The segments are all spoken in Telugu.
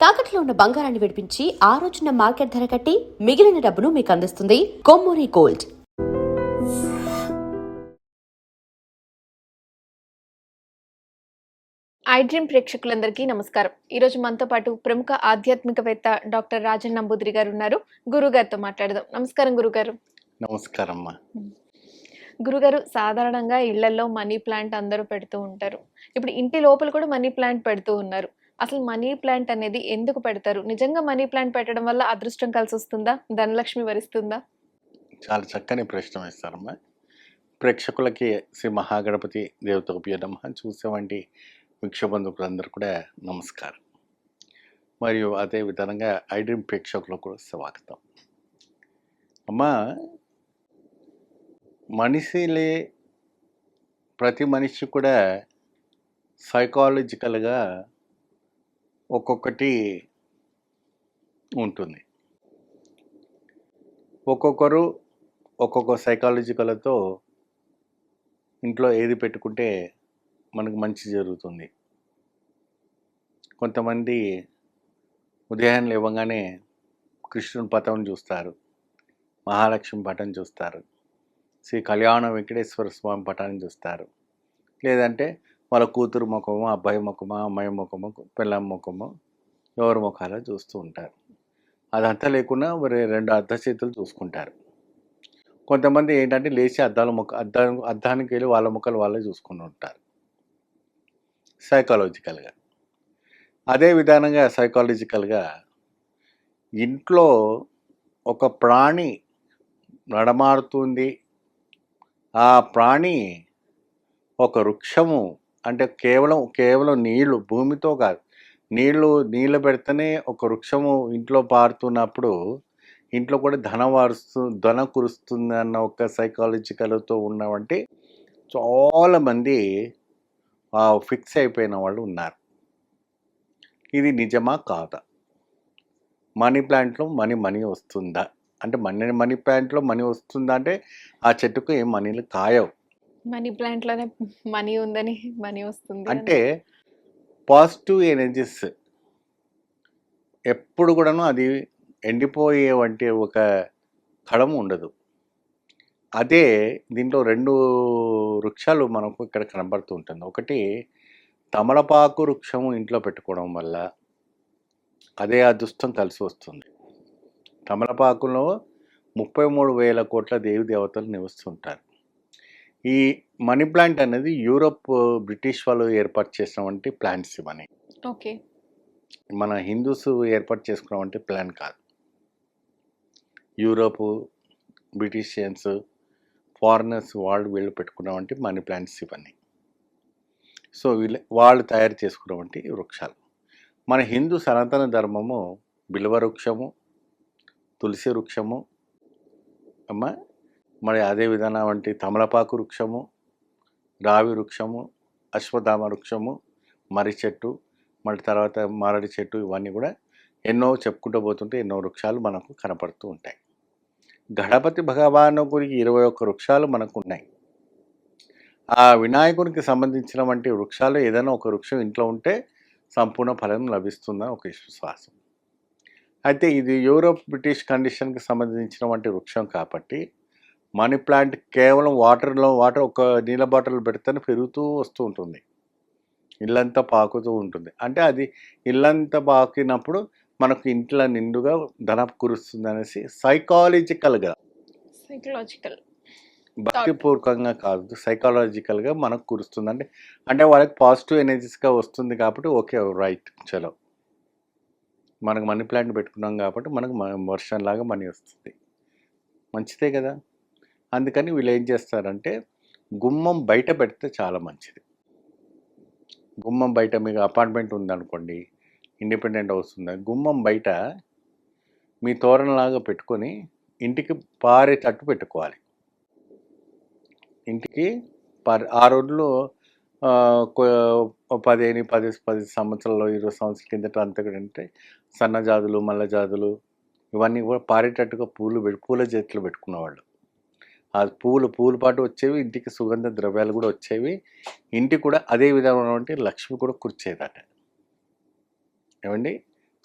తాకట్లో ఉన్న బంగారాన్ని విడిపించి ఆ రోజున మార్కెట్ ధర కట్టి మిగిలిన డబ్బును మీకు అందిస్తుంది కొమ్మూరి గోల్డ్. ఐడ్రీమ్ ప్రేక్షకులందరికీ నమస్కారం. ఈరోజు మనతో పాటు ప్రముఖ ఆధ్యాత్మికవేత్త డాక్టర్ రాజన్ నంబూదిరి గారు ఉన్నారు. గురుగారితో మాట్లాడదాం. నమస్కారం గురుగారు. నమస్కారం. గురుగారు, సాధారణంగా ఇళ్లలో మనీ ప్లాంట్ అందరూ పెడుతూ ఉంటారు. ఇప్పుడు ఇంటి లోపల కూడా మనీ ప్లాంట్ పెడుతూ ఉన్నారు. అసలు మనీ ప్లాంట్ అనేది ఎందుకు పెడతారు? నిజంగా మనీ ప్లాంట్ పెట్టడం వల్ల అదృష్టం కలిసి వస్తుందా? ధనలక్ష్మి వరిస్తుందా? చాలా చక్కని ప్రశ్న వేస్తారమ్మా. ప్రేక్షకులకి శ్రీ మహాగణపతి దేవతోభ్యో నమః చూసేవంటి వీక్షబంధుకులందరూ కూడా నమస్కారం. మరియు అదే విధంగా ఐడ్రీమ్ ప్రేక్షకులకు కూడా స్వాగతం. అమ్మా, మనిషిలే ప్రతి మనిషి కూడా సైకాలజికల్గా ఒక్కొక్కటి ఉంటుంది. ఒక్కొక్కరు ఒక్కొక్క సైకాలజికల్తో ఇంట్లో ఏది పెట్టుకుంటే మనకు మంచి జరుగుతుంది. కొంతమంది ఉదయం లేవగానే కృష్ణుని పటం చూస్తారు, మహాలక్ష్మి పటం చూస్తారు, శ్రీ కళ్యాణ వెంకటేశ్వర స్వామి పటాన్ని చూస్తారు. లేదంటే వాళ్ళ కూతురు ముఖము, అబ్బాయి ముఖము, అమ్మాయి ముఖము, పిల్లం ముఖము, ఎవరి ముఖాలు చూస్తూ ఉంటారు. అదంతా లేకుండా మరి రెండు అర్ధ చేతులు చూసుకుంటారు. కొంతమంది ఏంటంటే లేచి అద్దానికి వెళ్ళి వాళ్ళ ముఖాలు వాళ్ళే చూసుకుని ఉంటారు సైకాలజికల్గా. అదే విధానంగా సైకాలజికల్గా ఇంట్లో ఒక ప్రాణి నడమాడుతుంది. ఆ ప్రాణి ఒక వృక్షము, అంటే కేవలం నీళ్లు, భూమితో కాదు, నీళ్ళు పెడితేనే ఒక వృక్షము ఇంట్లో పారుతున్నప్పుడు ఇంట్లో కూడా ధన కురుస్తుంది అన్న ఒక సైకాలజికల్తో ఉన్నవంటి చాలామంది ఫిక్స్ అయిపోయిన వాళ్ళు ఉన్నారు. ఇది నిజమా కాదా? మనీ ప్లాంట్లో మనీ వస్తుందా అంటే మనీ ప్లాంట్లో మనీ వస్తుందా అంటే ఆ చెట్టుకు ఏం మనీలు కాయవు. మనీ ప్లాంట్ లోనే మనీ ఉందని మనీ వస్తుంది అంటే పాజిటివ్ ఎనర్జీస్ ఎప్పుడు కూడాను అది ఎండిపోయే వంటి ఒక కళము ఉండదు. అదే దీంట్లో రెండు వృక్షాలు మనకు ఇక్కడ కనబడుతూ ఉంటుంది. ఒకటి తమలపాకు వృక్షము ఇంట్లో పెట్టుకోవడం వల్ల అదే అదృష్టం కలిసి వస్తుంది. తమలపాకులో 33,000 కోట్ల దేవి దేవతలు నివసిస్తుంటారు. ఈ మనీ ప్లాంట్ అనేది యూరోప్, బ్రిటిష్ వాళ్ళు ఏర్పాటు చేసినటువంటి ప్లాంట్స్ ఇవన్నీ. ఓకే. మన హిందూస్ ఏర్పాటు చేసుకున్నటువంటి ప్లాన్ కాదు. యూరోపు, బ్రిటిషియన్స్, ఫారినర్స్ వీళ్ళు పెట్టుకున్నటువంటి మనీ ప్లాంట్స్ ఇవన్నీ. సో వాళ్ళు తయారు చేసుకున్నటువంటి వృక్షాలు. మన హిందూ సనాతన ధర్మము బిల్వ వృక్షము, తులసి వృక్షము అమ్మ, మరి అదే విధంగా వంటి తమలపాకు వృక్షము, రావి వృక్షము, అశ్వత్థామ వృక్షము, మర్రి చెట్టు, మళ్ళీ తర్వాత మారడి చెట్టు, ఇవన్నీ కూడా ఎన్నో చెప్పుకుంటూ పోతుంటే ఎన్నో వృక్షాలు మనకు కనపడుతూ ఉంటాయి. గణపతి భగవానుడికి 21 వృక్షాలు మనకు ఉన్నాయి. ఆ వినాయకునికి సంబంధించిన వంటి వృక్షాలు ఏదైనా ఒక వృక్షం ఇంట్లో ఉంటే సంపూర్ణ ఫలం లభిస్తుందని ఒక విశ్వాసం. అయితే ఇది యూరోప్, బ్రిటిష్ కండిషన్కి సంబంధించిన వంటి వృక్షం కాబట్టి మనీ ప్లాంట్ కేవలం వాటర్ ఒక నీళ్ళ బాటిల్ పెడితేనే పెరుగుతూ వస్తూ ఉంటుంది, ఇల్లంతా పాకుతూ ఉంటుంది. అంటే అది ఇల్లంతా పాకినప్పుడు మనకు ఇంట్లో నిండుగా ధనం కురుస్తుంది అనేసి సైకాలజికల్ భక్తిపూర్వకంగా కాదు, సైకాలజికల్గా మనకు కురుస్తుంది. అంటే వాళ్ళకి పాజిటివ్ ఎనర్జీస్గా వస్తుంది కాబట్టి ఓకే, రైట్, చలో మనకు మనీ ప్లాంట్ పెట్టుకున్నాం కాబట్టి మనకు వర్షంలాగా మనీ వస్తుంది, మంచిదే కదా. అందుకని వీళ్ళు ఏం చేస్తారంటే గుమ్మం బయట పెడితే చాలా మంచిది. గుమ్మం బయట మీకు అపార్ట్మెంట్ ఉందనుకోండి, ఇండిపెండెంట్ హౌస్ ఉంది, గుమ్మం బయట మీ తోరణలాగా పెట్టుకొని ఇంటికి పారేటట్టు పెట్టుకోవాలి. ఇంటికి ఆ రోజుల్లో 10 సంవత్సరాలు 20 సంవత్సరాల కిందట అంతా కూడా అంటే సన్నజాజులు, మల్లజాజులు ఇవన్నీ కూడా పారేటట్టుగా పూల చెట్లు పెట్టుకునేవాళ్ళు. ఆ పూలు పాటు వచ్చేవి, ఇంటికి సుగంధ ద్రవ్యాలు కూడా వచ్చేవి, ఇంటికి కూడా అదే విధమైనటువంటి లక్ష్మి కూడా కూర్చేదట. ఏమండి,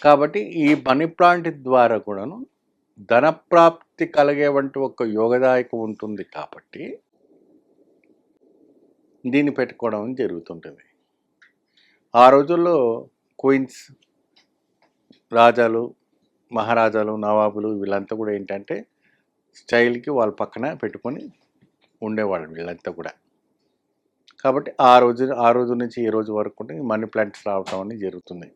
కాబట్టి ఈ మనీ ప్లాంట్ ద్వారా కూడాను ధనప్రాప్తి కలిగేవంటి ఒక యోగదాయకం ఉంటుంది కాబట్టి దీన్ని పెట్టుకోవడం జరుగుతుంటుంది. ఆ రోజుల్లో క్వీన్స్, రాజాలు, మహారాజాలు, నవాబులు వీళ్ళంతా కూడా ఏంటంటే స్టైల్కి వాళ్ళ పక్కన పెట్టుకొని ఉండేవాళ్ళు వీళ్ళంతా కూడా. కాబట్టి ఆ రోజు నుంచి ఈ రోజు వరకు కూడా మనీ ప్లాంట్స్ రావటం అనేది జరుగుతుంది.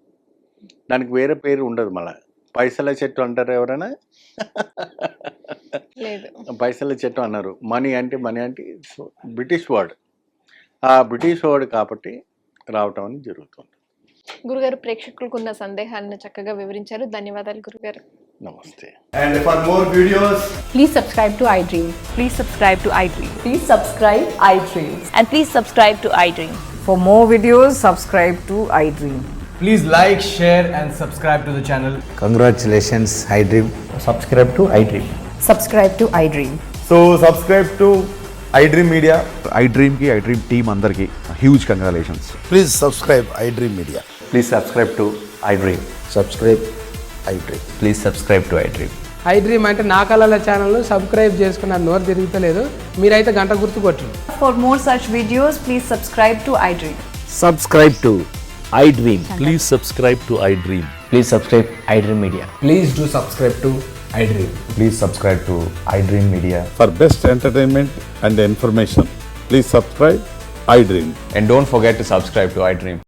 దానికి వేరే పేరు ఉండదు. మళ్ళీ పైసల చెట్టు అంటారు ఎవరైనా? లేదు. పైసల చెట్టు అన్నారు. మనీ అంటే బ్రిటిష్ వర్డ్. ఆ బ్రిటిష్ వర్డ్ కాబట్టి రావటం అనేది జరుగుతుంది. గురుగారు, ప్రేక్షకులకు ఉన్న సందేహాలను చక్కగా వివరించారు. ధన్యవాదాలు గురుగారు. నమస్తే. And for more videos, Please subscribe to iDream. Please subscribe to iDream. Please subscribe iDream. And please subscribe to iDream. For more videos, subscribe to iDream. please like, share, and subscribe to the channel. Congratulations, iDream. Subscribe to iDream. Subscribe to iDream. So subscribe to iDream Media. iDream ki iDream team andarki huge congratulations. Please subscribe iDream Media. Please subscribe to iDream. Subscribe iDream. Please subscribe to iDream. iDream అంటే నా కళల ఛానల్ సబ్స్క్రైబ్ చేసుకున్న నోరు తిరుగుతలేదు. మీరైతే గంట గుర్తు కొట్టండి. For more such videos, please subscribe to iDream. Subscribe to iDream. Please subscribe to iDream. Please subscribe iDream Media. Please do subscribe to iDream. Please subscribe to iDream Media. For best entertainment and information, please subscribe iDream. And don't forget to subscribe to iDream.